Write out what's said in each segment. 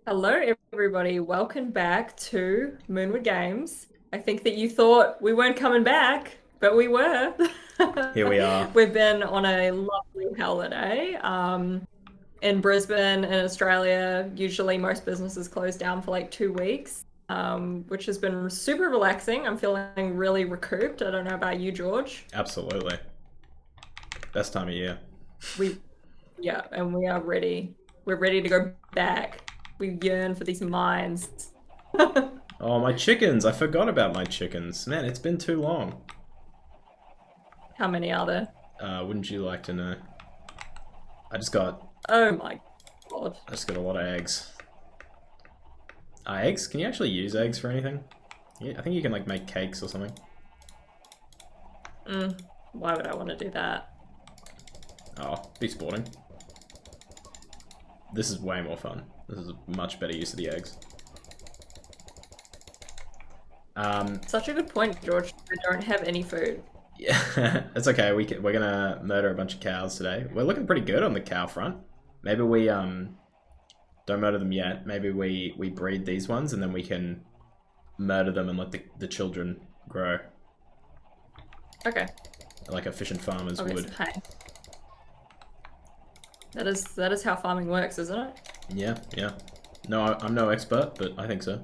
Hello, everybody. Welcome back to Moonward Games. I think that you thought we weren't coming back, but we were. Here we are. We've been on a lovely holiday in Brisbane, in Australia. Usually, most businesses close down for like 2 weeks, which has been super relaxing. I'm feeling really recouped. I don't know about you, George. Absolutely. Best time of year. We, yeah, and we are ready. We're ready to go back. We yearn for these mines. Oh, my chickens. I forgot about my chickens. Man, it's been too long. How many are there? Wouldn't you like to know? I just got Oh my God. I just got a lot of eggs. Eggs? Can you actually use eggs for anything? Yeah, I think you can like make cakes or something. Why would I want to do that? Oh, be sporting. This is way more fun. This is a much better use of the eggs. Such a good point, George. I don't have any food. Yeah, it's okay. We're gonna murder a bunch of cows today. We're looking pretty good on the cow front. Maybe we don't murder them yet. Maybe we breed these ones and then we can murder them and let the children grow Okay. like efficient farmers Okay, would. so hey. That is how farming works, isn't it? Yeah, yeah. No, I'm no expert, but I think so.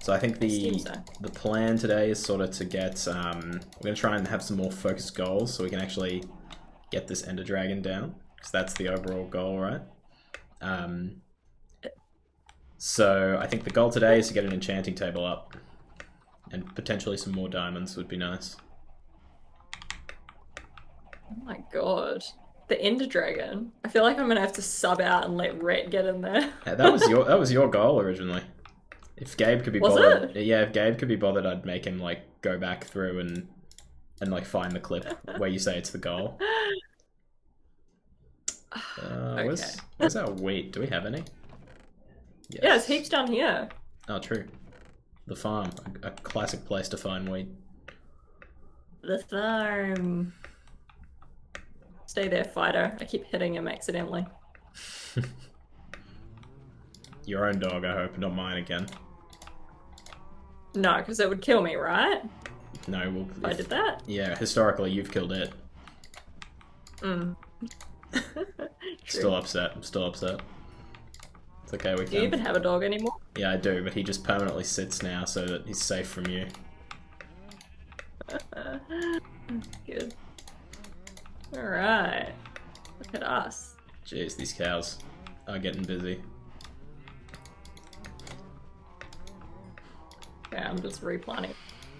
So I think I assume the so. the plan today is sort of to get we're gonna try and have some more focused goals so we can actually get this Ender Dragon down because that's the overall goal, right? Um, so I think the goal today is to get an enchanting table up, and potentially some more diamonds would be nice. Oh my God. The Ender Dragon. I feel like I'm gonna have to sub out and let Rhett get in there. That was your goal originally. If Gabe could be Was bothered, it? yeah, if Gabe could be bothered, I'd make him like go back through and like find the clip where you say it's the goal. Okay. Where's our wheat? Do we have any? Yeah, it's heaps Yes. down here. Oh, true. The farm, a classic place to find wheat. The farm. Stay there, fighter. I keep hitting him accidentally. Your own dog, I hope, not mine again. No, because it would kill me, right? No, well, If I did that. yeah, historically you've killed it. Mm. Still True. upset. I'm still upset. It's okay, we Do you even found. have a dog anymore? Yeah, I do, but he just permanently sits now so that he's safe from you. Good. Alright. Look at us. Jeez, these cows are getting busy. Okay, I'm just replanting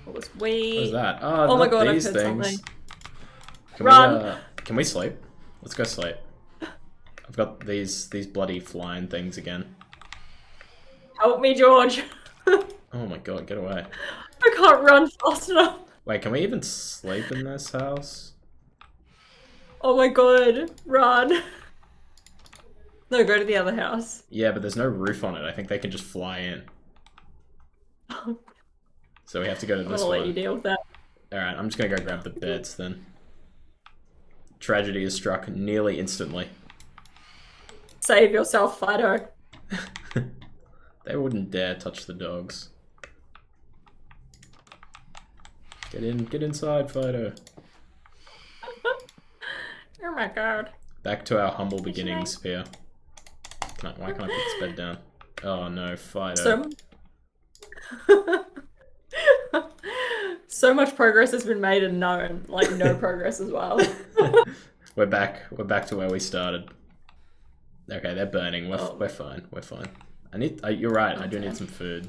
all this What is wheat. that? Oh, Oh my not God, I've these heard something. things. Run! Can we sleep? Let's go sleep. I've got these bloody flying things again. Help me, George! Oh my god, get away. I can't run fast enough. Wait, can we even sleep in this house? Oh my God, run. No, go to the other house. Yeah, but there's no roof on it. I think they can just fly in. I'm So we have to go to gonna this let you one. deal with that. Alright, I'm just gonna go grab the beds then. Tragedy is struck nearly instantly. Save yourself, Fido. They wouldn't dare touch the dogs. Get inside, Fido. Oh my God. Back to our humble What's your beginnings here. Why can't I put this bed down? Oh no, Fido. So, so much progress has been made and no progress as well. We're back. We're back to where we started. Okay, they're burning. Oh, We're fine. We're fine. You're right. I do okay. need some food.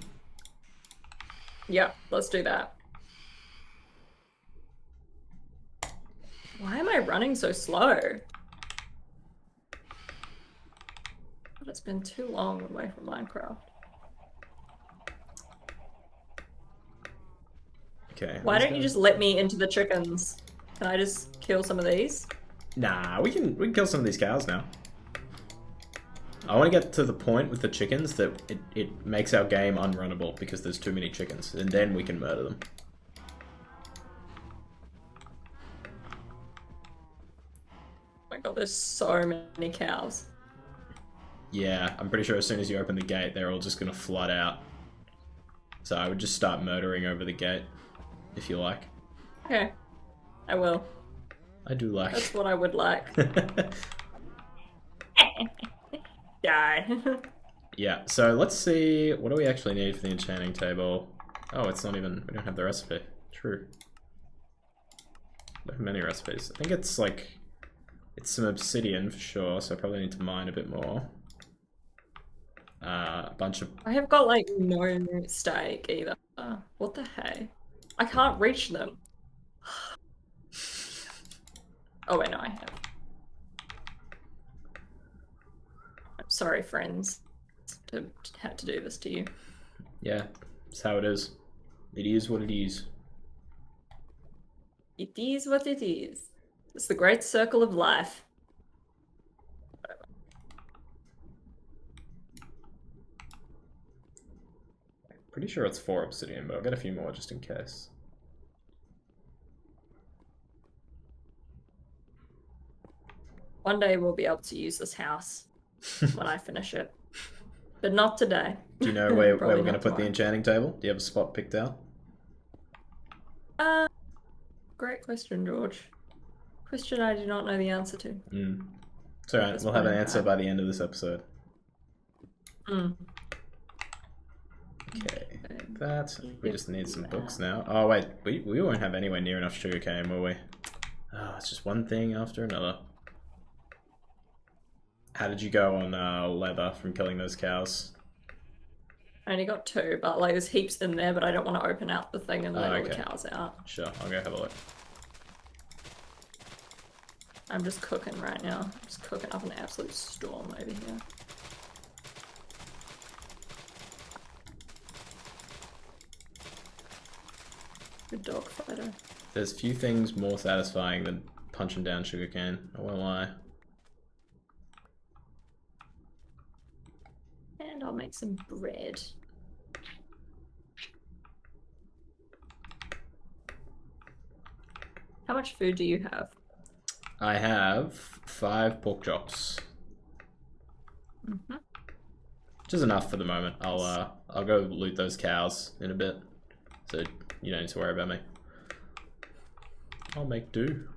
Yeah, let's do that. Why am I running so slow? It's been too long away from Minecraft. Okay. Why don't you just let me into the chickens? Can I just kill some of these? Nah, we can kill some of these cows now. I want to get to the point with the chickens that it makes our game unrunnable because there's too many chickens, and then we can murder them. Oh my God, there's so many cows. Yeah, I'm pretty sure as soon as you open the gate, they're all just gonna flood out. So I would just start murdering over the gate, if you like. Okay, I will. I do like. That's what I would like. Die. Yeah, so let's see, what do we actually need for the enchanting table? Oh, it's not even, we don't have the recipe. True. Don't have many recipes. I think it's like, it's some obsidian for sure, so I probably need to mine a bit more. A bunch of... I have got like no steak either. What the heck? I can't reach them. Oh wait, no, I have. I'm sorry, friends, to have to do this to you. Yeah, that's how it is. It is what it is. It is what it is. It's the great circle of life. Pretty sure it's 4 obsidian, but I'll get a few more just in case. One day we'll be able to use this house when I finish it. But not today. Do you know where we're Probably going to not put the tomorrow. enchanting table? Do you have a spot picked out? Great question, George. Question I do not know the answer to. It's alright, This we'll have an point in answer time. by the end of this episode. Mm. Okay, that. We just need some books now. Oh wait, we won't have anywhere near enough sugarcane, will we? Oh, it's just one thing after another. How did you go on leather from killing those cows? I only got 2, but like there's heaps in there, but I don't want to open out the thing and let all the okay. cows out. Sure, I'll go have a look. I'm just cooking right now. I'm just cooking up an absolute storm over here. Good dog fighter. There's few things more satisfying than punching down sugarcane, I won't lie. And I'll make some bread. How much food do you have? I have 5 pork chops. Which is enough for the moment. I'll go loot those cows in a bit. So you don't need to worry about me. I'll make do.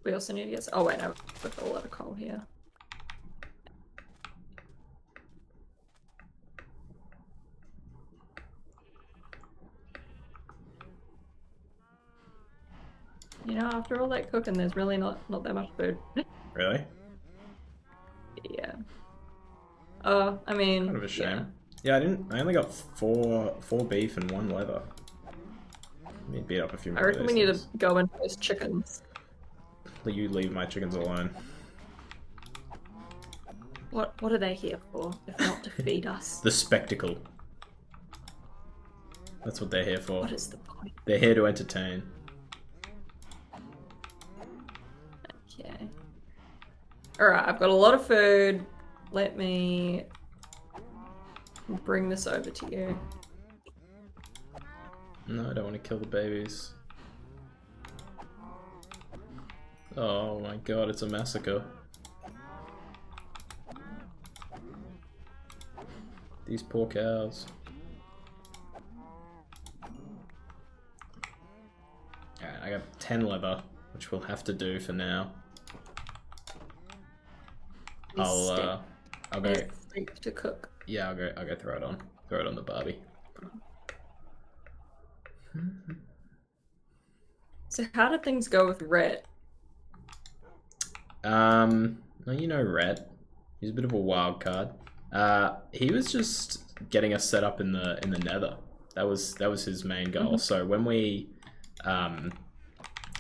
We also need to get... Oh wait, no, we've got a lot of coal here. You know, after all that cooking, there's really not that much food. Really? Yeah. I mean... Kind of a shame. Yeah, I only got four beef and 1 leather. Let me beat up a few more I reckon of we these need to things. go into those chickens. You leave my chickens alone. What are they here for, if not to feed us? The spectacle. That's what they're here for. What is the point? They're here to entertain. Okay. Alright, I've got a lot of food. Let me bring this over to you. No, I don't want to kill the babies. Oh my god, it's a massacre. These poor cows. Alright, I got 10 leather, which we'll have to do for now. I'll go. Steak to cook. Yeah, I'll go throw it on. Throw it on the barbie. So how did things go with Rhett? Well, you know Rhett. He's a bit of a wild card. He was just getting us set up in the nether. That was his main goal. So when we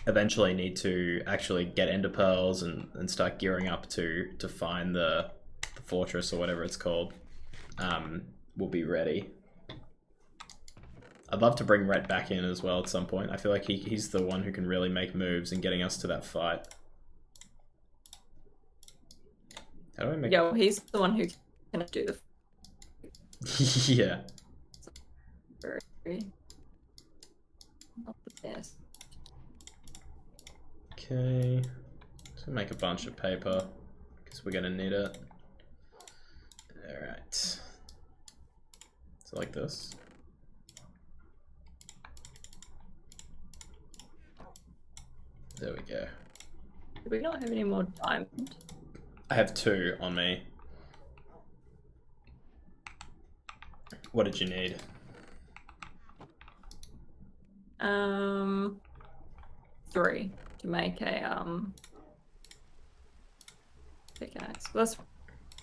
eventually need to actually get ender pearls and start gearing up to find the fortress or whatever it's called, we'll be ready. I'd love to bring Rhett back in as well at some point. I feel like he's the one who can really make moves in getting us to that fight. How do I make... Yeah, well, he's the one who can do the Yeah. very not the best. Okay. So So make a bunch of paper because we're gonna need it. All right. So like this. There we go. Do we not have any more diamond? I have 2 on me. What did you need? 3 to make a pickaxe. Well,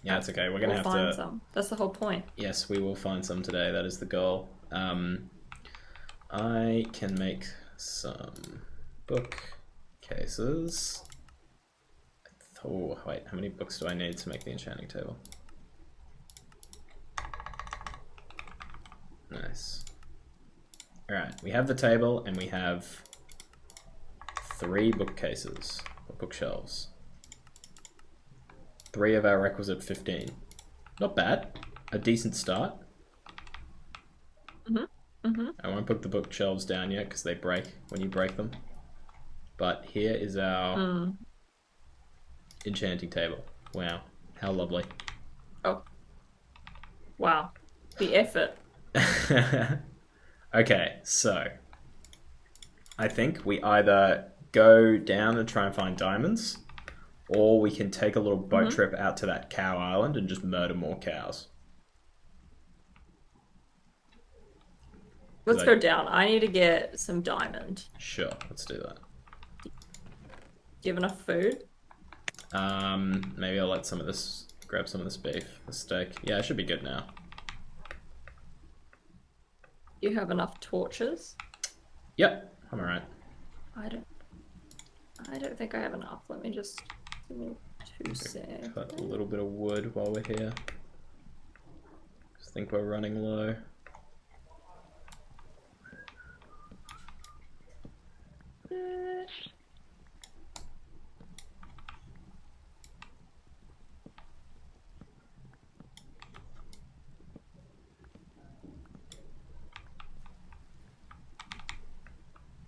Yeah, it's okay. We're gonna we'll have find to. some. That's the whole point. Yes, we will find some today. That is the goal. I can make some bookcases. Oh, wait. How many books do I need to make the enchanting table? Nice. All right. We have the table, and we have 3 bookcases or bookshelves. 3 of our requisite 15. Not bad. A decent start. I won't put the bookshelves down yet because they break when you break them. But here is our enchanting table. Wow. How lovely. Oh. Wow. The effort. Okay, so I think we either go down and try and find diamonds, or we can take a little boat trip out to that cow island and just murder more cows. Let's go down. I need to get some diamond. Sure, let's do that. Do you have enough food? Maybe I'll let some of this, grab some of this beef, the steak. Yeah, it should be good now. Do you have enough torches? Yep, I'm alright. I don't think I have enough. Let me just give me 2 seconds. Cut a little bit of wood while we're here. Just think we're running low.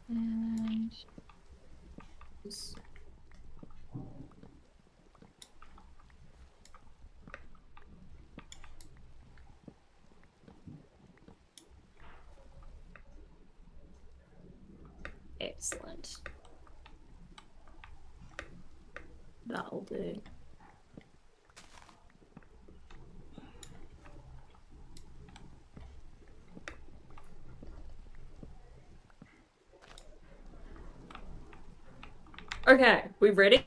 And excellent. That'll do. Okay, we ready?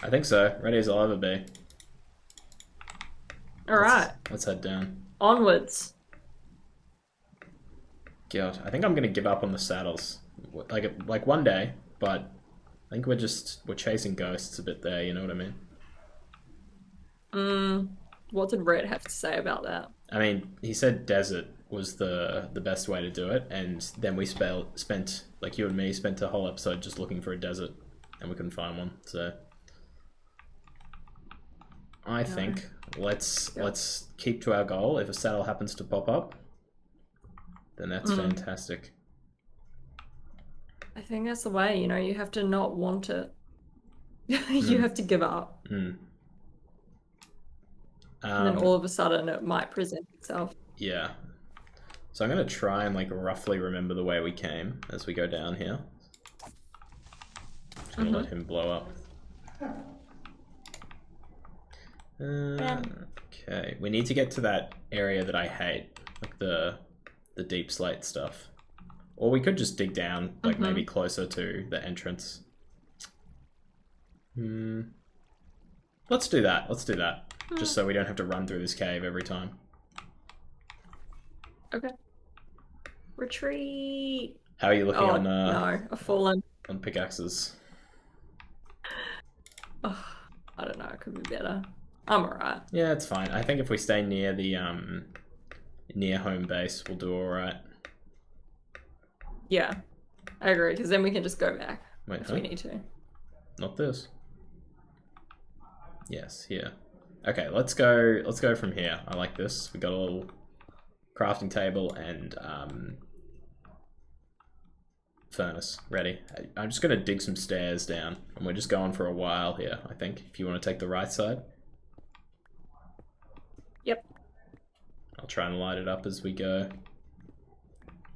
I think so. Ready as I'll ever be. All right. Let's head down. Onwards. God, I think I'm gonna give up on the saddles. Like one day, but I think we're chasing ghosts a bit there. You know what I mean? What did Red have to say about that? I mean, he said desert was the best way to do it, and then we spent like you and me spent a whole episode just looking for a desert, and we couldn't find one. So I think let's keep to our goal. If a saddle happens to pop up, then that's fantastic. I think that's the way, you know, you have to not want it. You have to give up. And then all of a sudden it might present itself. Yeah. So I'm going to try and like roughly remember the way we came as we go down here. Just going to let him blow up. Okay. We need to get to that area that I hate, like the deep slate stuff. Or we could just dig down, like maybe closer to the entrance. Let's do that. Let's do that. Just so we don't have to run through this cave every time. Okay. Retreat. How are you looking on no, I've fallen. On pickaxes? Oh, I don't know, it could be better. I'm alright. Yeah, it's fine. I think if we stay near the near home base, we'll do alright. Yeah, I agree, because then we can just go back if we Huh? need to. Not this. Yes, here. Okay, let's go from here. I like this. We got a little crafting table and furnace ready. I'm just going to dig some stairs down, and we're just going for a while here, I think, if you want to take the right side. Yep. I'll try and light it up as we go.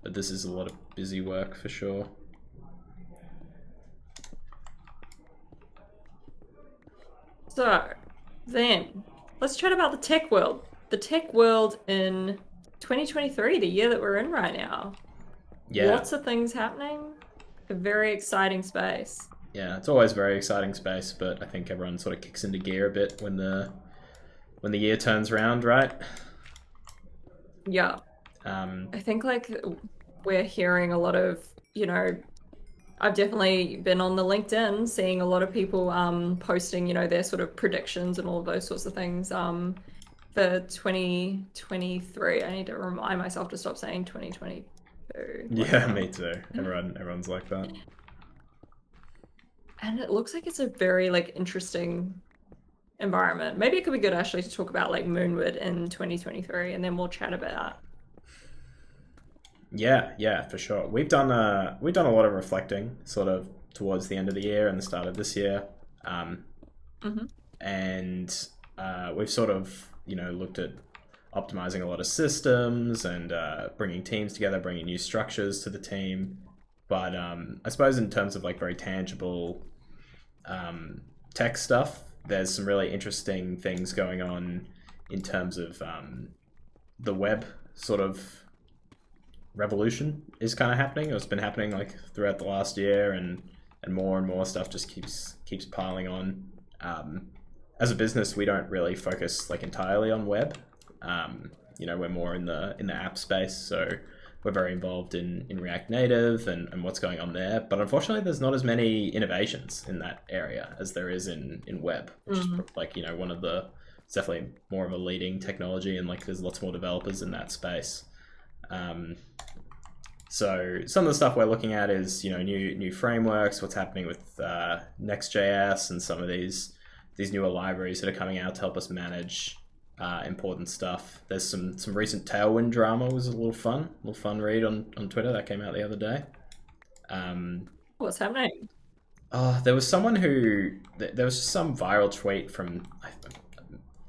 But this is a lot of busy work for sure. So, then, let's chat about the tech world. The tech world in 2023, the year that we're in right now. Yeah. Lots of things happening. A very exciting space. Yeah, it's always a very exciting space, but I think everyone sort of kicks into gear a bit when the year turns around, right? Yeah. I think like we're hearing a lot of, I've definitely been on the LinkedIn seeing a lot of people posting, their sort of predictions and all of those sorts of things for 2023. I need to remind myself to stop saying 2022. Yeah, me too. Everyone's like that. And it looks like it's a very like interesting environment. Maybe it could be good actually to talk about like Moonward in 2023, and then we'll chat about. Yeah, for sure. We've done a lot of reflecting, sort of towards the end of the year and the start of this year, and we've sort of looked at optimizing a lot of systems and bringing teams together, bringing new structures to the team. But I suppose in terms of like very tangible tech stuff, there's some really interesting things going on in terms of the web sort of revolution is kind of happening. It's been happening like throughout the last year, and more stuff just keeps piling on. As a business, we don't really focus like entirely on web. We're more in the app space, so we're very involved in React Native and what's going on there. But unfortunately, there's not as many innovations in that area as there is in web, which is like, one of the, it's definitely more of a leading technology, and like there's lots more developers in that space. So some of the stuff we're looking at is, new frameworks, what's happening with Next.js and some of these newer libraries that are coming out to help us manage important stuff. There's some recent Tailwind drama was a little fun read on Twitter that came out the other day. What's happening? There was someone there was just some viral tweet from,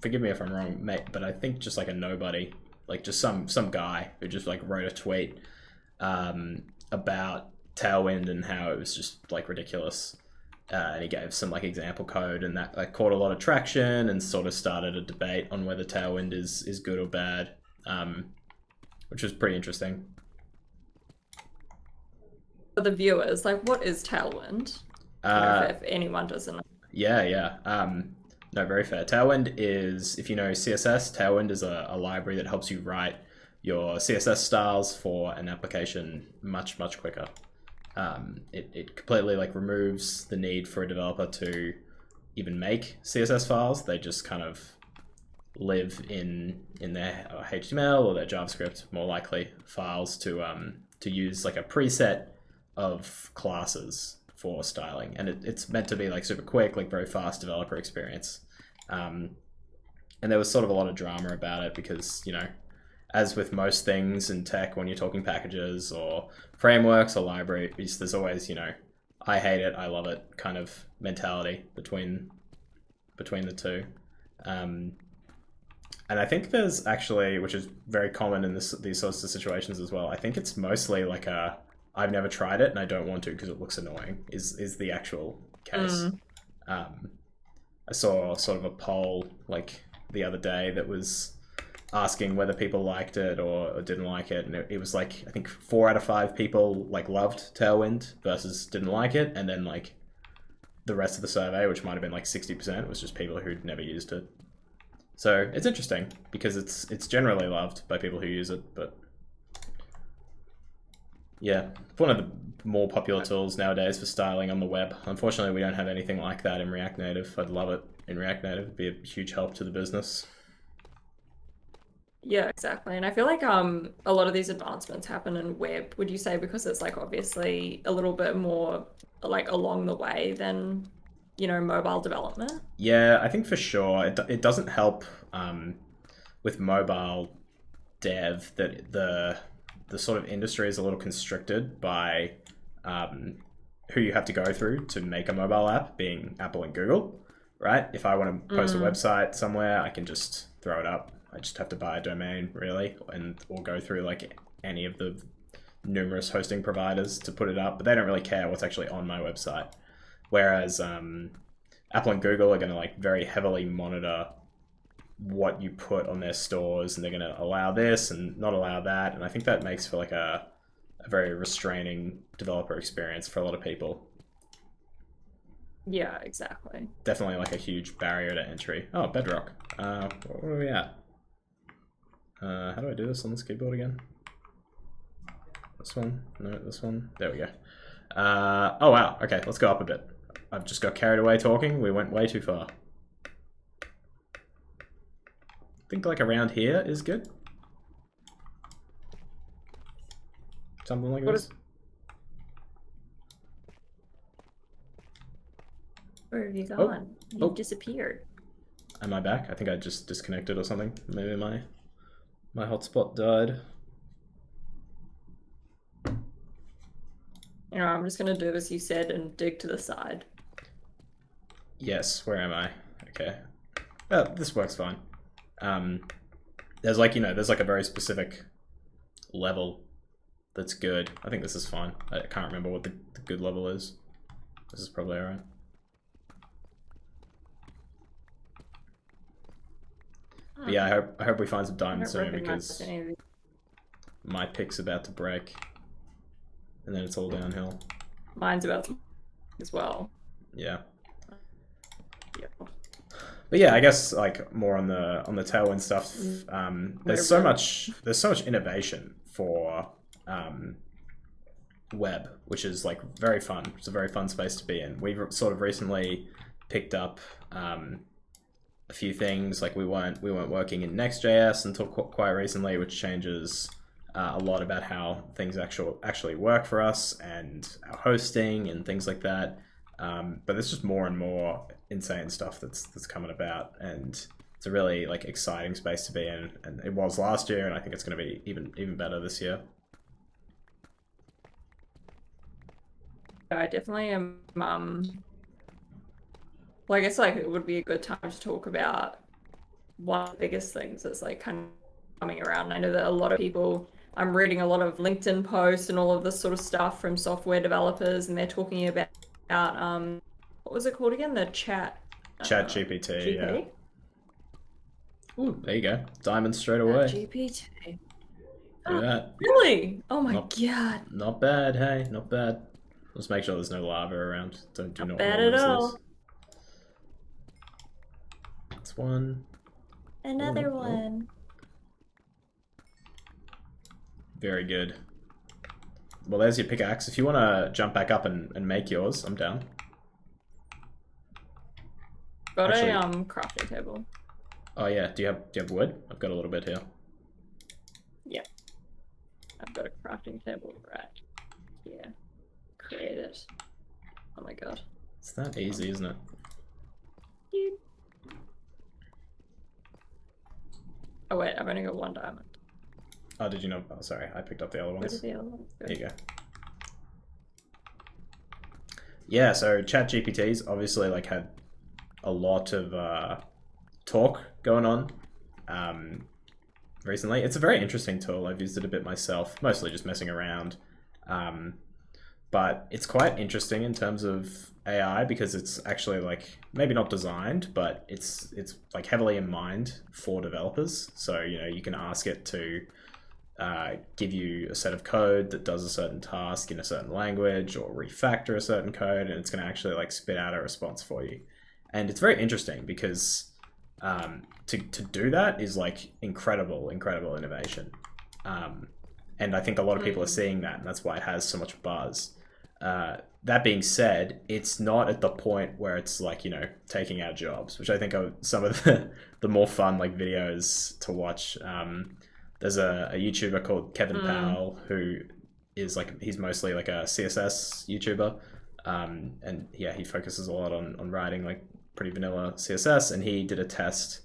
forgive me if I'm wrong, mate, but I think just like a nobody, like just some guy who just like wrote a tweet about Tailwind and how it was just like ridiculous. And he gave some like example code, and that like caught a lot of traction and sort of started a debate on whether Tailwind is good or bad, which was pretty interesting. For the viewers, like, what is Tailwind? If anyone doesn't know. Yeah. No, very fair. Tailwind is, if you know CSS, Tailwind is a library that helps you write your CSS styles for an application much quicker. It completely like removes the need for a developer to even make CSS files. They just kind of live in their HTML or their JavaScript, more likely, files to use like a preset of classes for styling, and it's meant to be like super quick, like very fast developer experience. And there was sort of a lot of drama about it because, as with most things in tech, when you're talking packages or frameworks or libraries, there's always, I hate it, I love it kind of mentality between the two. And I think there's actually, which is very common in these sorts of situations as well, I think it's mostly like I've never tried it and I don't want to because it looks annoying, is the actual case. I saw sort of a poll like the other day that was asking whether people liked it or didn't like it, and it was like, I think 4 out of 5 people like loved Tailwind versus didn't like it, and then like the rest of the survey, which might have been like 60%, was just people who'd never used it. So it's interesting because it's generally loved by people who use it, but yeah, it's one of the more popular tools nowadays for styling on the web. Unfortunately, we don't have anything like that in React Native. I'd love it in React Native. It'd be a huge help to the business. Yeah, exactly. And I feel like a lot of these advancements happen in web, would you say, because it's like obviously a little bit more like along the way than, mobile development? Yeah, I think for sure. It doesn't help with mobile dev that the sort of industry is a little constricted by who you have to go through to make a mobile app, being Apple and Google, right? If I want to post a website somewhere, I can just throw it up. I just have to buy a domain, really, or go through like any of the numerous hosting providers to put it up, but they don't really care what's actually on my website. Whereas Apple and Google are going to like very heavily monitor what you put on their stores, and they're going to allow this and not allow that. And I think that makes for like a very restraining developer experience for a lot of people. Yeah, exactly. Definitely like a huge barrier to entry. Oh, Bedrock. Where are we at? How do I do this on this keyboard again? This one? No, this one. There we go. Oh, wow. Okay, let's go up a bit. I've just got carried away talking. We went way too far. I think like around here is good. Something like this. Where have you gone? You've disappeared. Am I back? I think I just disconnected or something. Maybe my hotspot died. You know, I'm just going to do as you said and dig to the side. Yes, where am I? Okay. Oh, this works fine. There's like, there's like a very specific level that's good. I think this is fine. I can't remember what the good level is. This is probably alright. But yeah, I hope we find some diamonds soon, because my pick's about to break. And then it's all downhill. Mine's about to as well. Yeah. Yeah. But yeah, I guess like more on the Tailwind stuff. There's so much innovation for web, which is like very fun. It's a very fun space to be in. We've sort of recently picked up a few things. Like we weren't working in Next.js until quite recently, which changes a lot about how things actually work for us and our hosting and things like that. But there's just more and more insane stuff that's coming about, and it's a really like exciting space to be in. And it was last year, and I think it's going to be even better this year. I definitely am. Well, I guess like it would be a good time to talk about one of the biggest things that's like kind of coming around. I know that a lot of people. I'm reading a lot of LinkedIn posts and all of this sort of stuff from software developers, and they're talking about what was it called again? The Chat GPT. Yeah. Ooh, there you go. Diamond straight away. GPT. Look at that. Really? Oh my god. Not bad. Hey, not bad. Let's make sure there's no lava around. Do not bad at all. That's one. Another one. Very good. Well, there's your pickaxe. If you want to jump back up and make yours, I'm down. Got a crafting table. Oh yeah, do you have wood? I've got a little bit here. Yeah. I've got a crafting table right here. Create it. Oh my god. It's that easy, isn't it? Oh wait, I've only got one diamond. Oh, did you know? Oh, sorry, I picked up the other ones. The other ones? There you go. Yeah, so Chat GPT's obviously like had a lot of talk going on recently. It's a very interesting tool. I've used it a bit myself, mostly just messing around. But it's quite interesting in terms of AI, because it's actually like maybe not designed, but it's like heavily in mind for developers. So you can ask it to give you a set of code that does a certain task in a certain language, or refactor a certain code, and it's going to actually like spit out a response for you. And it's very interesting because to do that is like incredible innovation. And I think a lot of people are seeing that, and that's why it has so much buzz. That being said, it's not at the point where it's like, taking our jobs, which I think are some of the more fun like videos to watch. There's a YouTuber called Kevin Powell, who is like, he's mostly like a CSS YouTuber. And yeah, he focuses a lot on writing like pretty vanilla CSS, and he did a test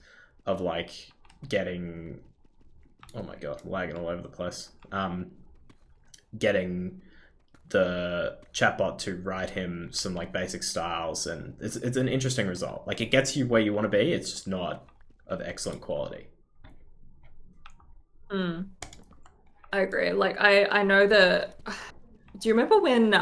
of like getting, oh my god, lagging all over the place. Getting the chatbot to write him some like basic styles, and it's an interesting result. Like it gets you where you want to be. It's just not of excellent quality. Mm, I agree. Like I know that. Do you remember when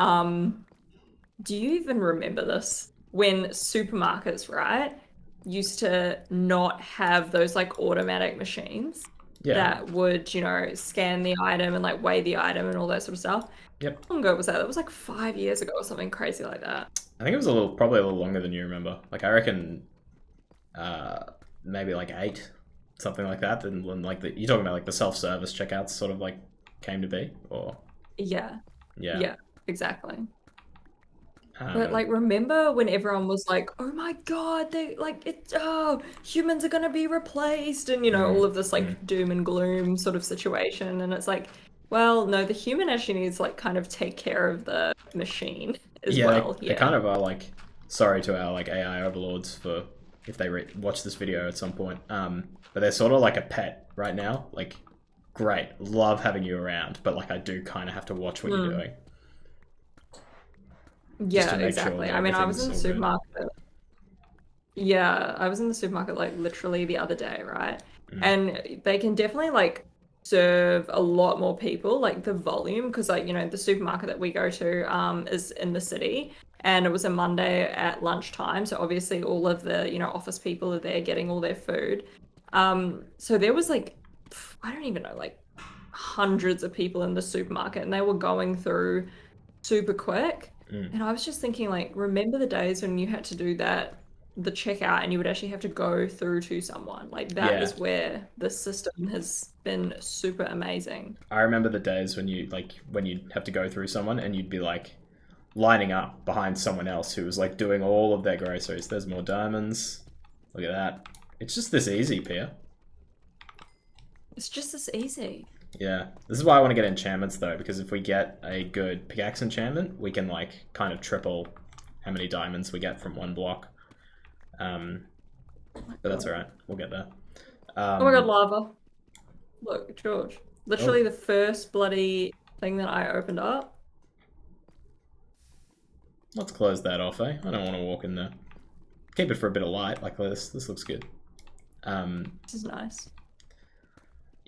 do you even remember this? When supermarkets, right, used to not have those like automatic machines Yeah. that would, scan the item and like weigh the item and all that sort of stuff. Yep. How long ago was that? That was like 5 years ago or something crazy like that. I think it was probably a little longer than you remember. Like I reckon, uh, maybe like 8, something like that. And when like you're talking about like the self-service checkouts sort of like came to be, or Yeah, yeah. yeah, exactly. But Um, like, remember when everyone was like, "Oh my God, they like it. Oh, humans are gonna be replaced," and all mm, of this mm. like doom and gloom sort of situation. And it's like, well, no, the human actually needs to like kind of take care of the machine as Yeah, well. they Yeah. kind of are like sorry to our like AI overlords for if they watch this video at some point. But they're sort of like a pet right now. Like, great, love having you around, but like I do kind of have to watch what you're Mm. doing just Yeah, to make sure exactly. that I mean, I was everything's in the all good. supermarket. Yeah, I was in the supermarket like literally the other day, right? Mm. And they can definitely like serve a lot more people, like the volume, because like, the supermarket that we go to is in the city, and it was a Monday at lunchtime, so obviously all of the, office people are there getting all their food. So there was like I don't even know, like hundreds of people in the supermarket, and they were going through super quick. Mm. And I was just thinking, like, remember the days when you had to do that, the checkout, and you would actually have to go through to someone. Like, that Yeah, is where the system has been super amazing. I remember the days when you'd have to go through someone and you'd be like lining up behind someone else who was like doing all of their groceries. There's more diamonds. Look at that. It's just this easy, Pia. It's just this easy. Yeah, this is why I want to get enchantments though, because if we get a good pickaxe enchantment, we can like kind of triple how many diamonds we get from one block. Um, Oh my but that's God. all right. We'll get there. Oh my God, Um, lava. Look, George. Literally oh, the first bloody thing that I opened up. let's close that off, eh? I don't want to walk in there. Keep it for a bit of light like this. This looks good. Um, This is nice.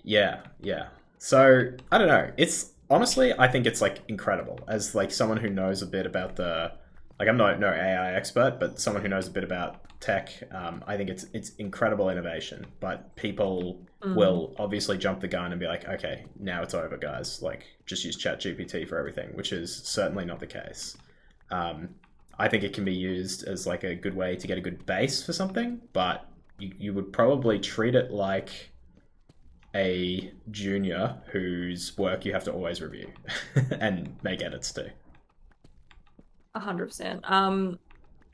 yeah, yeah. So I don't know. It's honestly, I think it's like incredible as like someone who knows a bit about the like I'm not no AI expert, but someone who knows a bit about tech. I think it's incredible innovation, but people Mm, will obviously jump the gun and be like, okay, now it's over, guys. Like just use Chat GPT for everything, which is certainly not the case. Um, I think it can be used as like a good way to get a good base for something, but you would probably treat it like a junior whose work you have to always review and make edits to. 100%.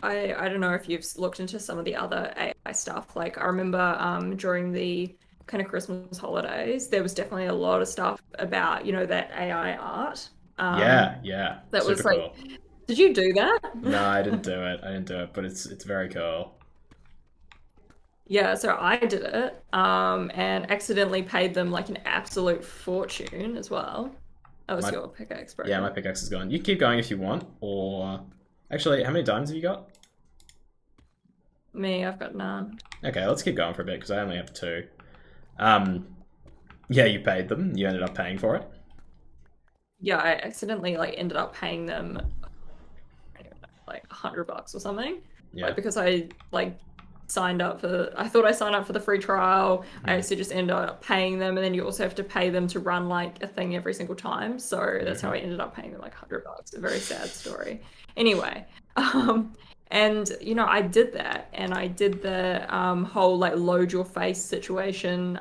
I don't know if you've looked into some of the other AI stuff. Like I remember during the kind of Christmas holidays, there was definitely a lot of stuff about, that AI art. Um, Yeah, yeah, that super was like, cool. did you do No, that? I didn't do it. I didn't do it, but it's very cool. Yeah, so I did it, and accidentally paid them like an absolute fortune as well. That was My your pickaxe, bro. Yeah, my pickaxe is gone. You keep going if you want, or actually, how many diamonds have you got? Me, I've got none. Okay, let's keep going for a bit because I only have 2. Um, yeah, you paid them. You ended up paying for it. Yeah, I accidentally like ended up paying them, I don't even know, like $100 or something. Yeah. Like because I like I thought I signed up for the free trial. I Mm-hmm. actually just ended up paying them, and then you also have to pay them to run like a thing every single time. So that's how Mm-hmm. I ended up paying them like $100. A very sad story. Anyway, um, and I did that, and I did the whole like load your face situation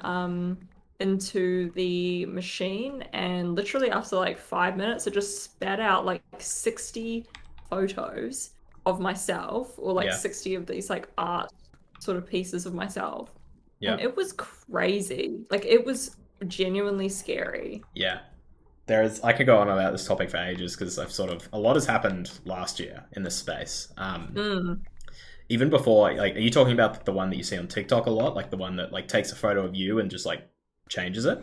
into the machine, and literally after like 5 minutes, it just spat out like 60 photos of myself, or like Yeah. 60 of these like art sort of pieces of myself. And Yeah. it was crazy. Like it was genuinely scary. Yeah. I could go on about this topic for ages because I've sort of a lot has happened last year in this space. Mm. Even before, like, are you talking about the one that you see on TikTok a lot, like the one that like takes a photo of you and just like changes it?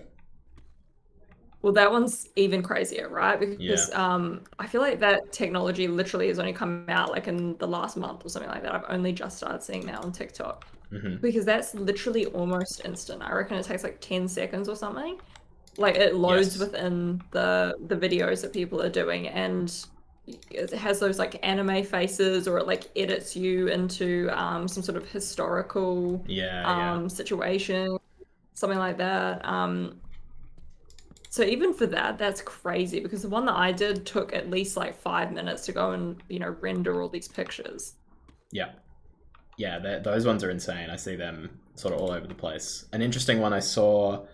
Well, that one's even crazier, right? Yeah. Because I feel like that technology literally has only come out like in the last month or something like that. I've only just started seeing that on TikTok Hmm. because that's literally almost instant. I reckon it takes like 10 seconds or something. Like it loads Yes. within the videos that people are doing, and it has those like anime faces, or it like edits you into some sort of historical Yeah, yeah. situation, something like that. So even for that, that's crazy because the one that I did took at least like 5 minutes to go and, render all these pictures. Yeah. Yeah, those ones are insane. I see them sort of all over the place. An interesting one I saw,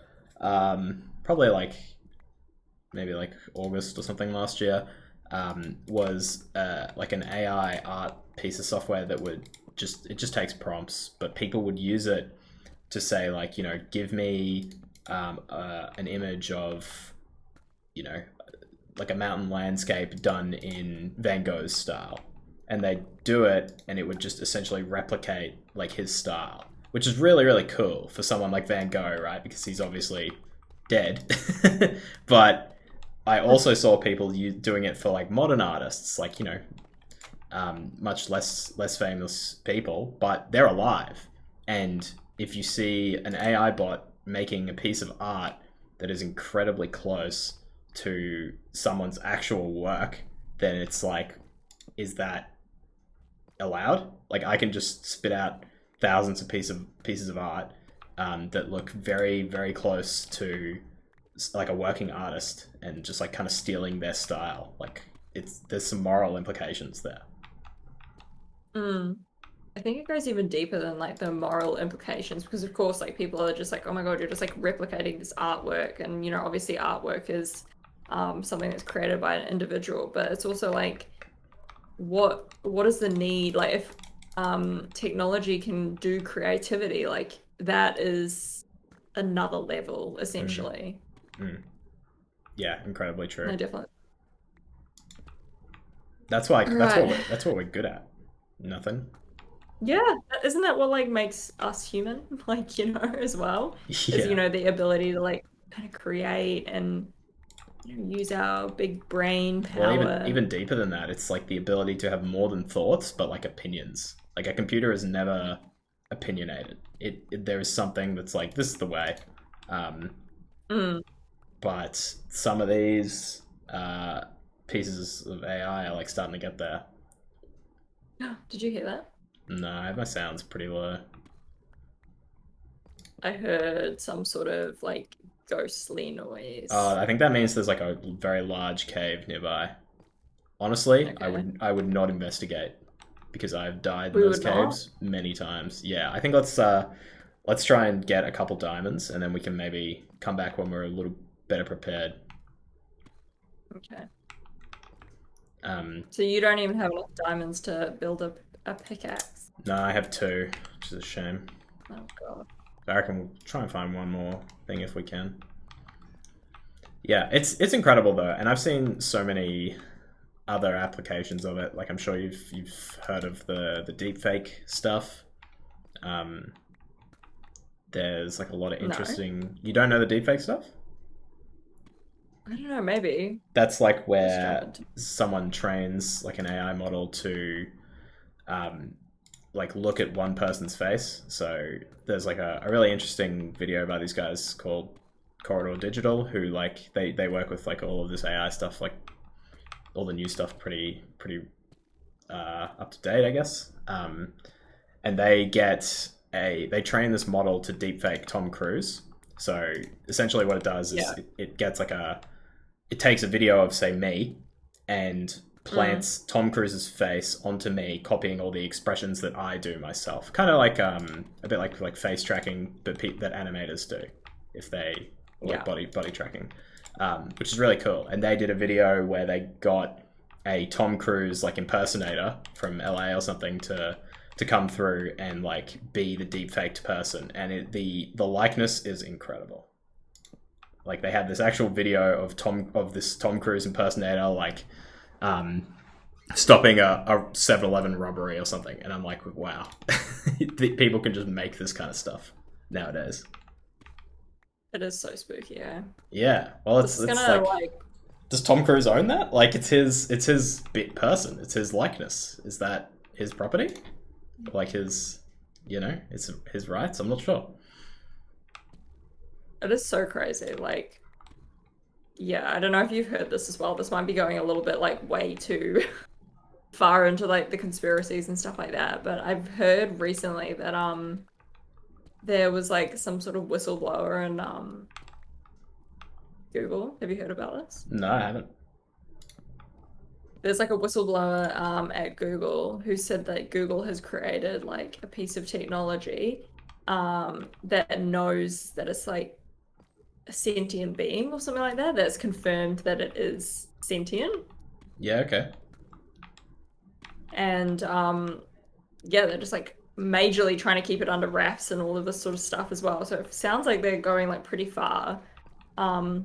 probably like maybe like August or something last year, was like an AI art piece of software that would just takes prompts, but people would use it to say like, give me an image of, you know like a mountain landscape done in Van Gogh's style, and they do it, and it would just essentially replicate like his style, which is really really cool for someone like Van Gogh, right? Because he's obviously dead. But I also saw people doing it for like modern artists, like much less famous people, but they're alive. And if you see an AI bot making a piece of art that is incredibly close to someone's actual work, then it's like, is that allowed? Like, I can just spit out thousands of pieces of art that look very very close to like a working artist, and just like kind of stealing their style. Like, there's some moral implications there. Mm. I think it goes even deeper than like the moral implications because of course like people are just like, oh my God, you're just like replicating this artwork. And obviously artwork is something that's created by an individual, but it's also like what is the need? Like if technology can do creativity, like that is another level Mm, essentially. mm. Yeah, incredibly true. No, definitely. That's why All right. that's what we're good at. Nothing. Yeah, isn't that what like makes us human? Like, as well, is, Yeah. the ability to like kind of create and use our big brain Well, power. even deeper than that, it's like the ability to have more than thoughts, but like opinions. Like, a computer is never opinionated. There is something that's like, this is the way. Um, Mm. but some of these pieces of AI are like starting to get there. Did you hear that? No, my sound's pretty low. I heard some sort of like ghostly Oh, noise. I think that means there's like a very large cave nearby. Honestly, Okay. I would not investigate, because I've died in We those would not. caves many times. Yeah, I think let's try and get a couple diamonds, and then we can maybe come back when we're a little better prepared. Okay. Um, So you don't even have enough diamonds to build a pickaxe. no, I have two, which is a shame. Oh God. I reckon we'll try and find one more thing if we can. Yeah, it's incredible though, and I've seen so many other applications of it. Like, I'm sure you've heard of the deepfake stuff. Um, there's like a lot of No. interesting. You don't know the deepfake stuff? I don't know, maybe. That's like Just jump where into. someone trains like an AI model to um, like look at one person's face. So there's like a really interesting video by these guys called Corridor Digital, who like they work with like all of this AI stuff, like all the new stuff, pretty up to date, I guess. And they train this model to deepfake Tom Cruise. So essentially, what it does is Yeah. it gets like it takes a video of, say, me, and Mm. plants Tom Cruise's face onto me, copying all the expressions that I do myself. Kind of like a bit like face tracking, but that animators do if they like Yeah. body tracking, which is really cool. And they did a video where they got a Tom Cruise like impersonator from LA or something to come through and like be the deep faked person, and the likeness is incredible. Like, they had this actual video of this Tom Cruise impersonator like um, stopping a 7-Eleven robbery or something, and I'm like, wow, people can just make this kind of stuff nowadays. It is so spooky, yeah. Yeah. Well, This is it's gonna like, like does Tom Cruise own that? Like, it's his bit person. It's his likeness. Is that his property? Like his, it's his rights. I'm not sure. it is so crazy. Like, yeah, I don't know if you've heard this as well. This might be going a little bit like way too far into like the conspiracies and stuff like that. But I've heard recently that there was like some sort of whistleblower in Google. Have you heard about this? No, I haven't. There's like a whistleblower at Google who said that Google has created like a piece of technology that knows that it's like a sentient being or something like that, that's confirmed that it is sentient. Yeah. Okay. And yeah, they're just like majorly trying to keep it under wraps and all of this sort of stuff as well. So it sounds like they're going like pretty far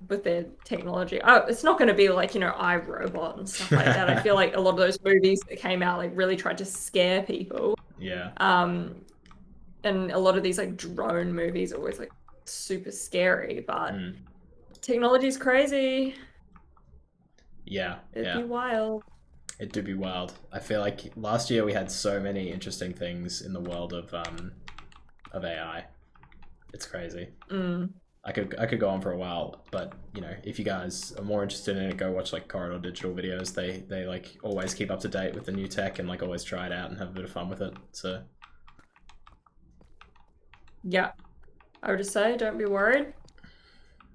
with their technology. Oh, it's not going to be like, iRobot and stuff like that. I feel like a lot of those movies that came out like really tried to scare people. Yeah. And a lot of these like drone movies are always like super scary, but Mm. technology's crazy. Yeah. It'd Yeah. be wild. It do be wild. I feel like last year we had so many interesting things in the world of AI. It's crazy. Mm. I could go on for a while, but if you guys are more interested in it, go watch like Corridor Digital videos. They like always keep up to date with the new tech and like always try it out and have a bit of fun with it. So Yeah, I would just say don't be worried.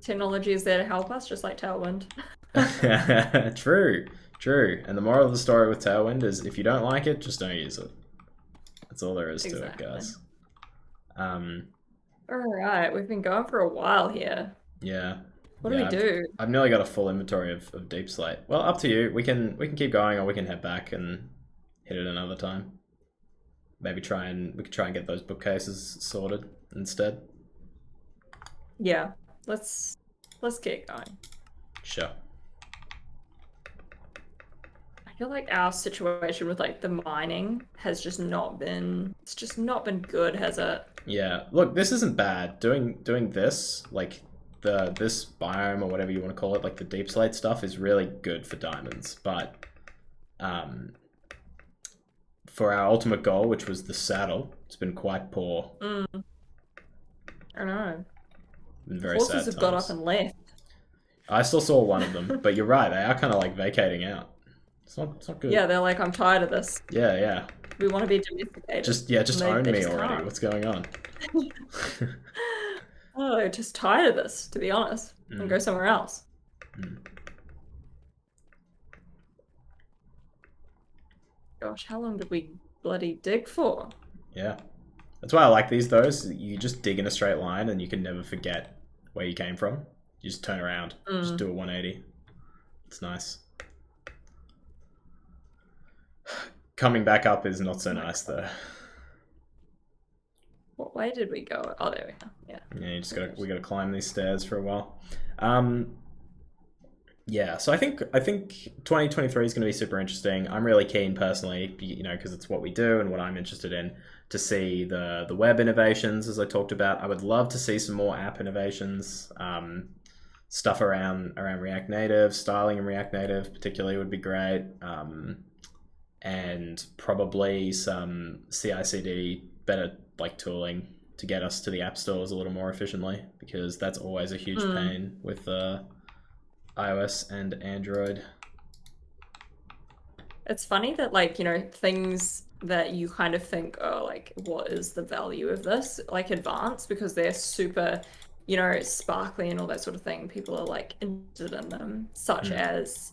Technology is there to help us, just like Tailwind. True. And the moral of the story with Tailwind is if you don't like it, just don't use it. That's all there is to it, guys. All right, we've been going for a while here. Yeah. What do we do? I've nearly got a full inventory of Deep Slate. Well, up to you. We can keep going, or we can head back and hit it another time. Maybe we could try and get those bookcases sorted instead. Yeah, let's get going. Sure. I feel like our situation with like the mining has just not been good, has it? Yeah. Look, this isn't bad. Doing this, like this biome or whatever you want to call it, like the Deep Slate stuff is really good for diamonds, but for our ultimate goal, which was the saddle, it's been quite poor. I know. Been very Horses sad have got times. up and left. I still saw one of them, but you're right. They are kind of like vacating out. It's not good. Yeah, they're like, I'm tired of this. Yeah. We want to be domesticated. Just own me already. Can't. What's going on? Oh, just tired of this, to be honest. And go somewhere else. Gosh, how long did we bloody dig for? Yeah. That's why I like these, though. Is you just dig in a straight line and you can never forget where you came from. You just turn around. Just do a 180. It's nice. Coming back up is not so nice, though. What way did we go? Oh, there we go. Yeah. Yeah, we gotta climb these stairs for a while. Yeah, so I think 2023 is going to be super interesting. I'm really keen personally, because it's what we do and what I'm interested in, to see the web innovations, as I talked about. I would love to see some more app innovations, stuff around React Native, styling in React Native particularly would be great, and probably some CI/CD better like tooling to get us to the app stores a little more efficiently, because that's always a huge pain with iOS and Android. It's funny that things that you kind of think, oh, like, what is the value of this? Like advanced, because they're super, sparkly and all that sort of thing. People are like interested in them, such as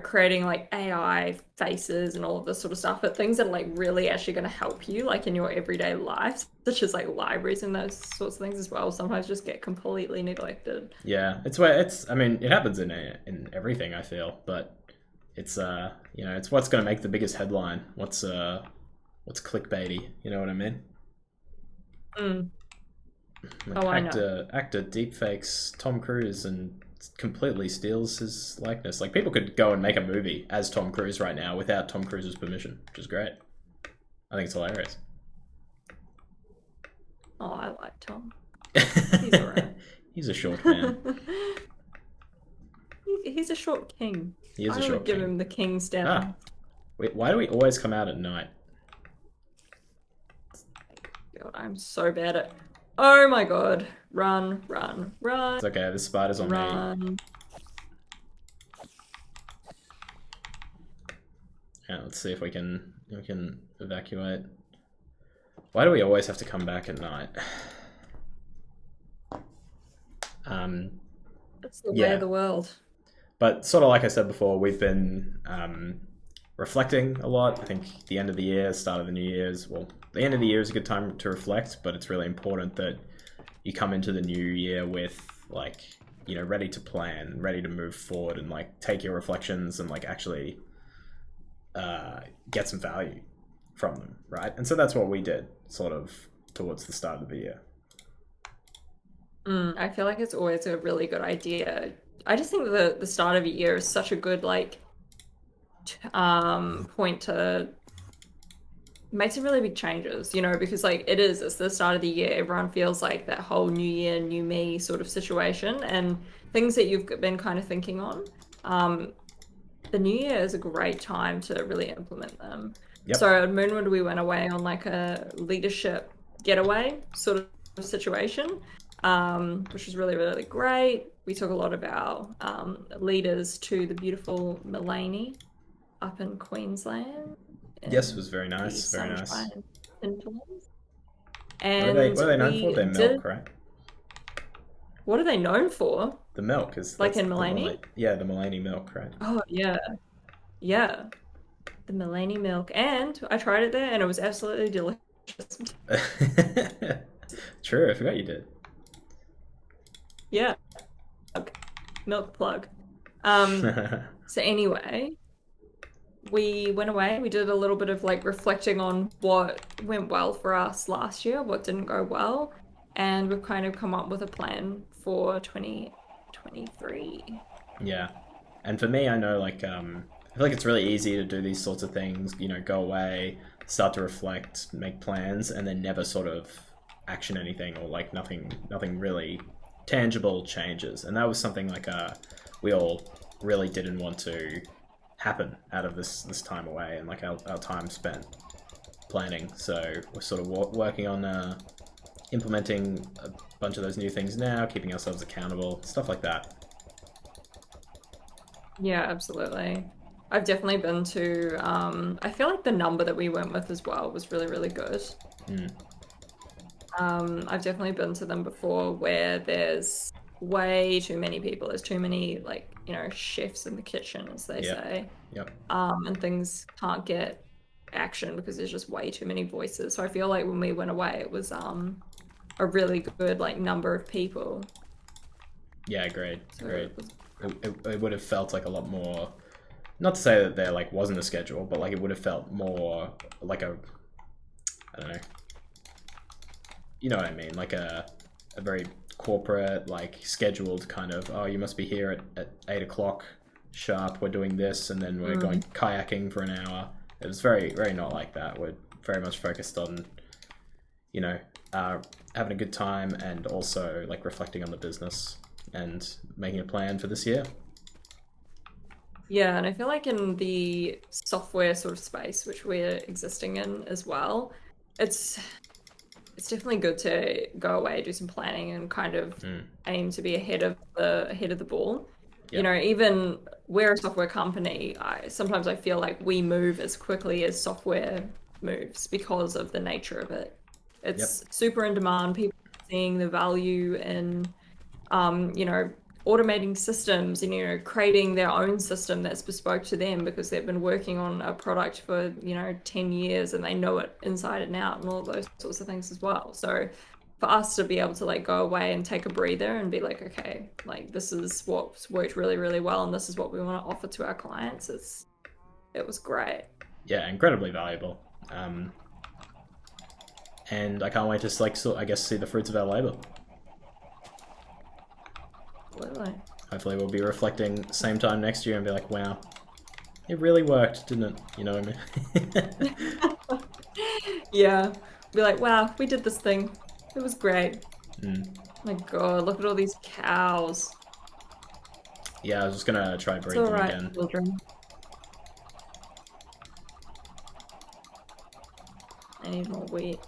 creating like AI faces and all of this sort of stuff, but things that are like really actually going to help you like in your everyday life, such as like libraries and those sorts of things as well, sometimes just get completely neglected. Yeah, it happens in everything, I feel, but it's it's what's going to make the biggest headline. What's clickbaity, you know what I mean? Like I know. Actor deepfakes Tom Cruise and completely steals his likeness. Like, people could go and make a movie as Tom Cruise right now without Tom Cruise's permission, which is great. I think it's hilarious. Oh, I like Tom. He's alright. He's a short man. He's a short king. He is a I short would give king. him the king's down. Ah, wait, why do we always come out at night? God, I'm so bad at. Oh my god! Run, run, run, It's okay. The spider's on me. run. Yeah, let's see if we can evacuate. Why do we always have to come back at night? That's the way Yeah. of the world. But sort of like I said before, we've been reflecting a lot. I think the end of the year, start of the new year's, well, the end of the year is a good time to reflect, but it's really important that you come into the new year with like, you know, ready to plan, ready to move forward and like take your reflections and like actually get some value from them, right? And so that's what we did sort of towards the start of the year. I feel like it's always a really good idea. I just think the start of a year is such a good like point to make some really big changes, you know, because like it's the start of the year. Everyone feels like that whole new year, new me sort of situation and things that you've been kind of thinking on. The new year is a great time to really implement them. Yep. So at Moonward, we went away on like a leadership getaway sort of situation, which was really, really great. We took a lot of our leaders to the beautiful Mullaney up in Queensland. Yes, it was very nice, very nice. And what are they known for? Their milk, right? What are they known for? The milk is like in Mullaney? Yeah, the Mullaney milk, right? Oh yeah, yeah, the Mullaney milk, and I tried it there, and it was absolutely delicious. True, I forgot you did. Yeah, milk plug. So anyway, we went away. We did a little bit of like reflecting on what went well for us last year, what didn't go well, and we've kind of come up with a plan for 2023. Yeah, and for me, I know like I feel like it's really easy to do these sorts of things. You know, go away, start to reflect, make plans, and then never sort of action anything or like nothing really tangible changes. And that was something like we all really didn't want to happen out of this time away and like our time spent planning. So we're sort of working on implementing a bunch of those new things now, keeping ourselves accountable, stuff like that. Yeah, absolutely. I've definitely been to, I feel like the number that we went with as well was really, really good. I've definitely been to them before where there's way too many people. There's too many, like, you know, chefs in the kitchen, as they say. Yep. And things can't get action because there's just way too many voices. So I feel like when we went away, it was a really good, like, number of people. Yeah, agreed. So Agreed. It would have felt like a lot more, not to say that there like wasn't a schedule, but like it would have felt more like a, I don't know, you know what I mean, like a very corporate, like scheduled kind of, oh, you must be here at 8 o'clock sharp, we're doing this, and then we're going kayaking for an hour. It was very, very not like that. We're very much focused on, you know, having a good time and also like reflecting on the business and making a plan for this year. Yeah, and I feel like in the software sort of space, which we're existing in as well, it's definitely good to go away, do some planning, and kind of aim to be ahead of the ball. Yep. You know, even we're a software company, sometimes I feel like we move as quickly as software moves because of the nature of it. It's super in demand. People are seeing the value in, you know, automating systems and, you know, creating their own system that's bespoke to them because they've been working on a product for, you know, 10 years and they know it inside and out and all those sorts of things as well. So for us to be able to like go away and take a breather and be like, okay, like this is what's worked really, really well and this is what we want to offer to our clients, it was great. Yeah, incredibly valuable. And I can't wait to like, I guess, see the fruits of our labor. Absolutely. Hopefully we'll be reflecting same time next year and be like, wow, it really worked, didn't it? You know what I mean? Yeah. Be like, wow, we did this thing. It was great. Mm. My God, look at all these cows. Yeah, I was just gonna try It's breed them alright, again. children. I need more wheat.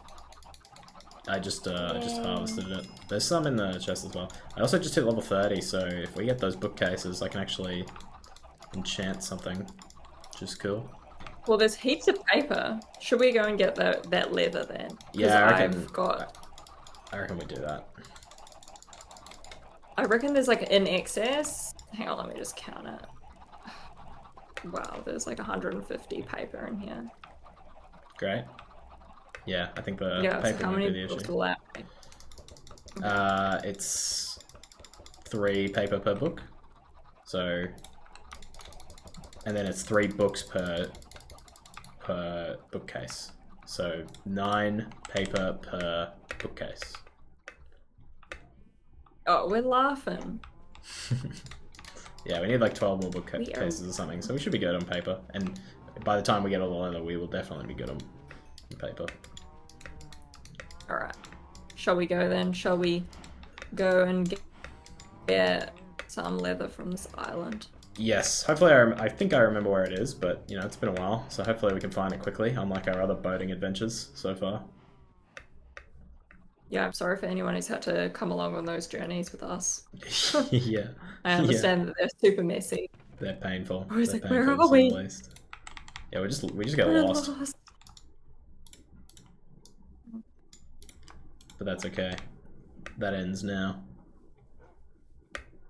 I just harvested it. There's some in the chest as well. I also just hit level 30, so if we get those bookcases, I can actually enchant something, which is cool. Well, there's heaps of paper. Should we go and get that leather then? Because Yeah, I've got. I reckon we do that. I reckon there's like in excess. Hang on, let me just count it. Wow, there's like 150 paper in here. Great. Yeah, I think the Yeah, so paper how might be many the books issue. will that be? It's 3 paper per book. So, and then it's 3 books per bookcase. So 9 paper per bookcase. Oh, we're laughing. Yeah, we need like 12 more bookcases or something, so we should be good on paper. And by the time we get all the leather, we will definitely be good on paper. Alright. Shall we go then? Shall we go and get some leather from this island? Yes, hopefully I think I remember where it is, but you know, it's been a while, so hopefully we can find it quickly, unlike our other boating adventures so far. Yeah, I'm sorry for anyone who's had to come along on those journeys with us. Yeah. I understand that they're super messy. They're painful. I was They're like, painful where to are say the we? least. Yeah, we just get We're lost. lost. But that's okay. That ends now.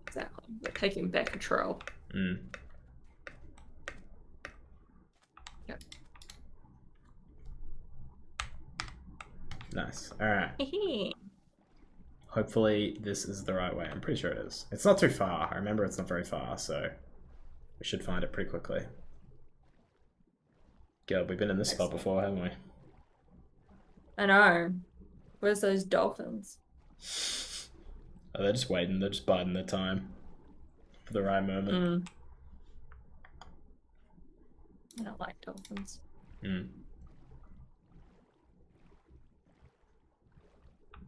Exactly. We're taking back control. Mm. Yep. Nice. Alright. Hehe. Hopefully this is the right way. I'm pretty sure it is. It's not too far. I remember it's not very far, so we should find it pretty quickly. God, we've been in this spot before, haven't we? I know. Where's those dolphins? Oh, they're just waiting. They're just biding their time for the right moment. I don't like dolphins. Mm.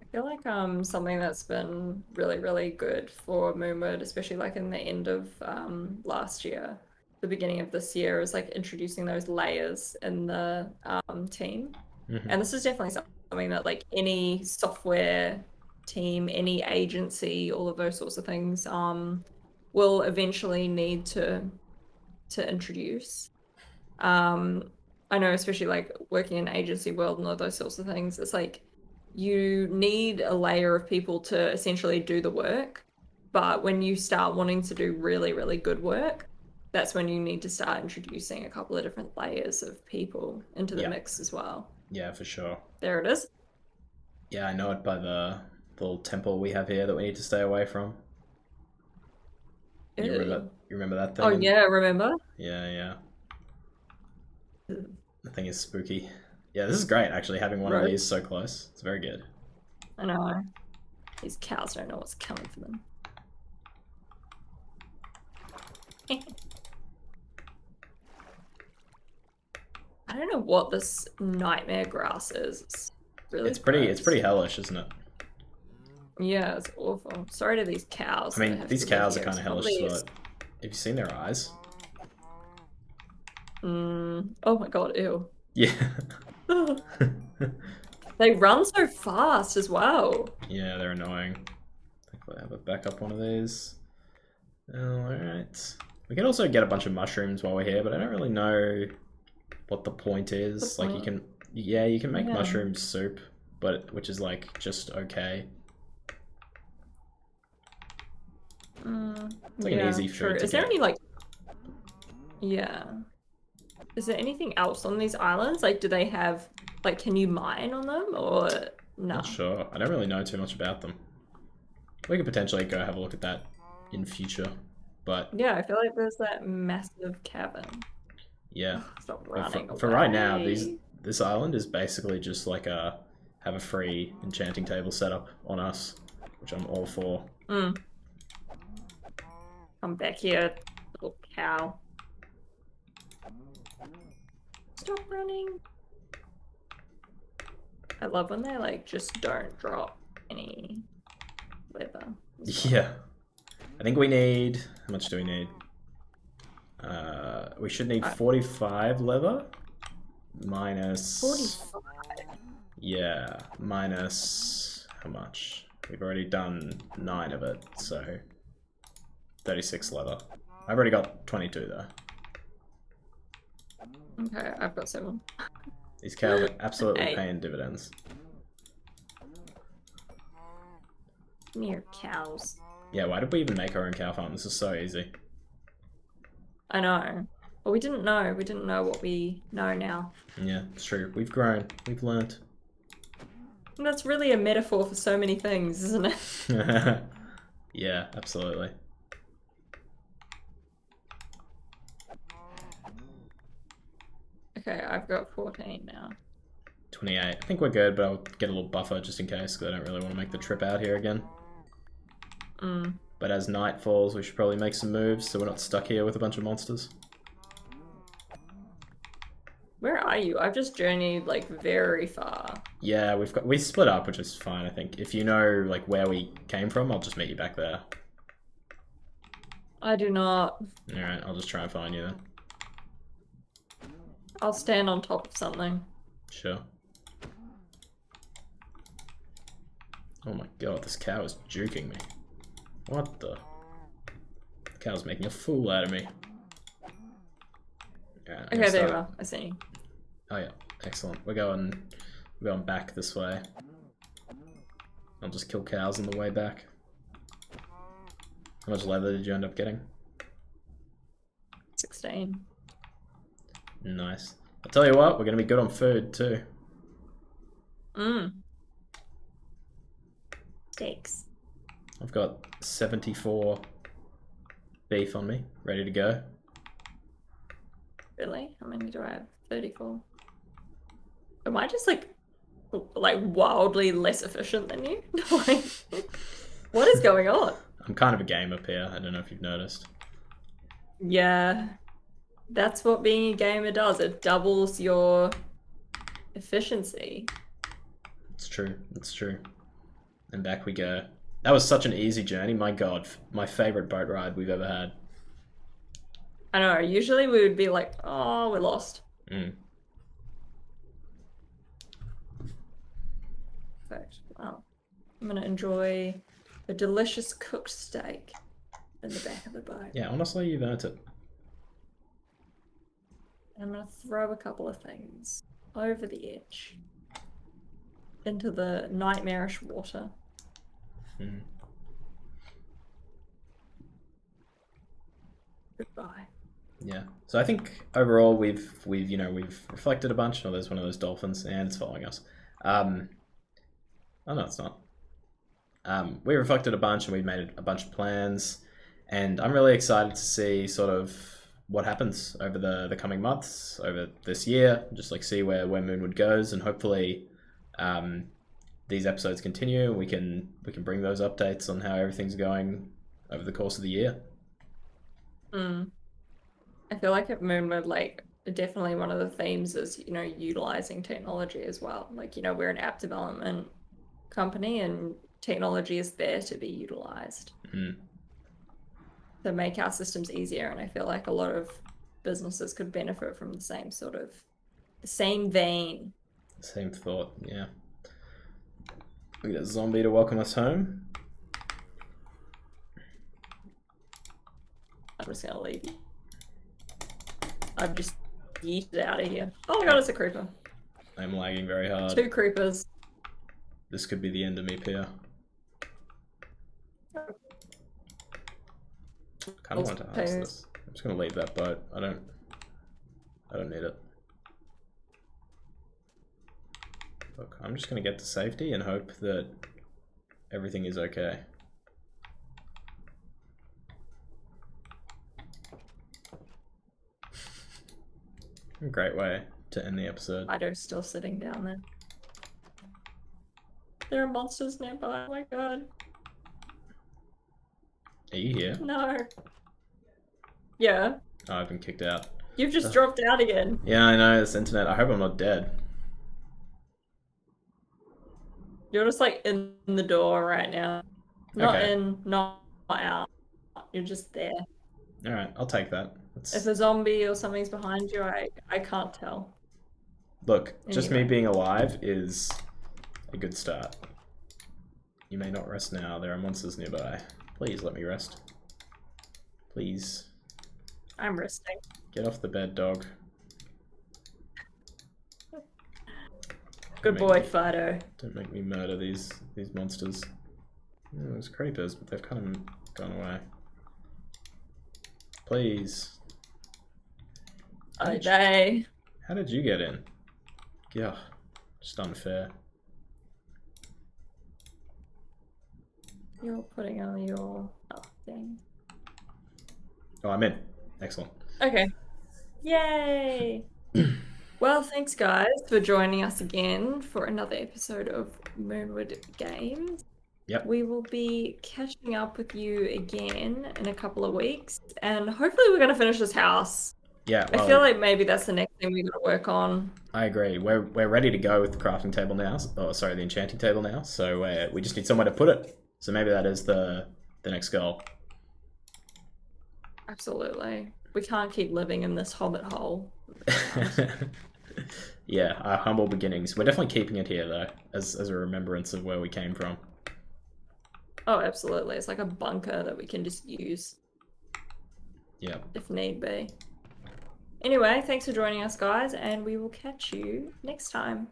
I feel like something that's been really, really good for Moonward, especially like in the end of last year, the beginning of this year, is like introducing those layers in the team. Mm-hmm. And this is definitely something that like any software team, any agency, all of those sorts of things will eventually need to introduce. I know, especially like working in agency world and all those sorts of things, it's like you need a layer of people to essentially do the work. But when you start wanting to do really, really good work, that's when you need to start introducing a couple of different layers of people into the mix as well. Yeah, for sure. There it is. Yeah, I know it by the little temple we have here that we need to stay away from. You remember that thing? Oh yeah, remember? Yeah. The thing is spooky. Yeah, this is great actually, having one of these so close. It's very good. I know. These cows don't know what's coming for them. I don't know what this nightmare grass is. It's really it's pretty hellish, isn't it? Yeah, it's awful. Sorry to these cows. I mean, these cows are kind of hellish as well. Have you seen their eyes? Oh my god, ew. Yeah. They run so fast as well. Yeah, they're annoying. Thankfully, I have a backup one of these. Alright. We can also get a bunch of mushrooms while we're here, but I don't really know what the point is. Like, you can make mushroom soup, but which is like just okay. It's like an easy food to Is there any like... Yeah. Is there anything else on these islands? Like, do they have... Like, can you mine on them, or no? Not sure. I don't really know too much about them. We could potentially go have a look at that in future, but... Yeah, I feel like there's that massive cavern. Yeah. Stop running for right now, this island is basically just like have a free enchanting table set up on us, which I'm all for. Come back here, little cow. Stop running. I love when they like just don't drop any Yeah. I think we need... How much do we need? We should need 45 leather. Minus... 45. Yeah, minus... How much? We've already done 9 of it, so... 36 leather. I've already got 22 though. Okay, I've got 7. These cows are absolutely 8. paying dividends. Mere cows. Yeah, why did we even make our own cow farm? This is so easy. I know. Well, we didn't know. We didn't know what we know now. Yeah, it's true. We've grown. We've learnt. And that's really a metaphor for so many things, isn't it? Yeah, absolutely. Okay, I've got 14 now. 28. I think we're good, but I'll get a little buffer just in case, because I don't really want to make the trip out here again. But as night falls, we should probably make some moves so we're not stuck here with a bunch of monsters. Where are you? I've just journeyed like very far. Yeah, we split up, which is fine, I think. If you know like where we came from, I'll just meet you back there. I do not. Alright, I'll just try and find you then. I'll stand on top of something. Sure. Oh my god, this cow is juking me. What the? The cow's making a fool out of me. Yeah, Okay, there you are. I see you. Oh yeah, excellent. We're going back this way. I'll just kill cows on the way back. How much leather did you end up getting? 16. Nice. I'll tell you what, we're gonna be good on food too. Steaks. I've got 74 beef on me, ready to go. Really? How many do I have? 34. Am I just like wildly less efficient than you? Like, what is going on? I'm kind of a gamer, Pierre. I don't know if you've noticed. Yeah. That's what being a gamer does. It doubles your efficiency. It's true. It's true. And back we go. That was such an easy journey. My god. My favorite boat ride we've ever had. I know. Usually we would be like, oh, we're lost. Perfect. Wow. I'm going to enjoy a delicious cooked steak in the back of the boat. Yeah, honestly, you've earned it. I'm going to throw a couple of things over the edge into the nightmarish water. Goodbye. Yeah. So I think overall we've reflected a bunch. Oh, there's one of those dolphins and it's following us. Oh no, it's not. We reflected a bunch and we've made a bunch of plans, and I'm really excited to see sort of what happens over the coming months, over this year, just like see where Moonward goes, and hopefully these episodes continue. We can bring those updates on how everything's going over the course of the year. I feel like at Moonward, like definitely one of the themes is, utilizing technology as well. Like, we're an app development company and technology is there to be utilized to make our systems easier. And I feel like a lot of businesses could benefit from the same vein. Same thought, yeah. We got a zombie to welcome us home. I'm just gonna leave you. I've just yeeted out of here. Oh my god, it's a creeper. I'm lagging very hard. 2 creepers. This could be the end of me, Pierre. Kind of want to ask this. I'm just gonna leave that boat. I don't need it. Look, I'm just gonna get to safety and hope that everything is okay. Great way to end the episode. Fido's still sitting down there. There are monsters nearby. Oh my god. Are you here? No. Yeah. Oh, I've been kicked out. You've just dropped out again. Yeah, I know, this internet. I hope I'm not dead. You're just like in the door right now. Not Okay. in, not out. You're just there. All right. I'll take that. If a zombie or something's behind you, I can't tell. Look. Just me Anyway. being alive is a good start. You may not rest now. There are monsters nearby. Please let me rest. Please. I'm resting. Get off the bed, dog. Good boy, Fido. Don't make me murder these monsters. Oh, there's creepers, but they've kind of gone away. Please. Oh, they. How did you get in? Yeah, just unfair. You're putting on your thing. Oh, I'm in. Excellent. Okay. Yay! Well, thanks guys for joining us again for another episode of Moonward Games. Yep. We will be catching up with you again in a couple of weeks, and hopefully we're going to finish this house. Yeah, I feel like maybe that's the next thing we're going to work on. I agree. We're ready to go with the crafting table now. Oh, sorry, the enchanting table now. So we just need somewhere to put it. So maybe that is the next goal. Absolutely. We can't keep living in this hobbit hole. Yeah, our humble beginnings. We're definitely keeping it here though, as a remembrance of where we came from. Oh, absolutely. It's like a bunker that we can just use. Yeah. If need be. Anyway, thanks for joining us, guys, and we will catch you next time.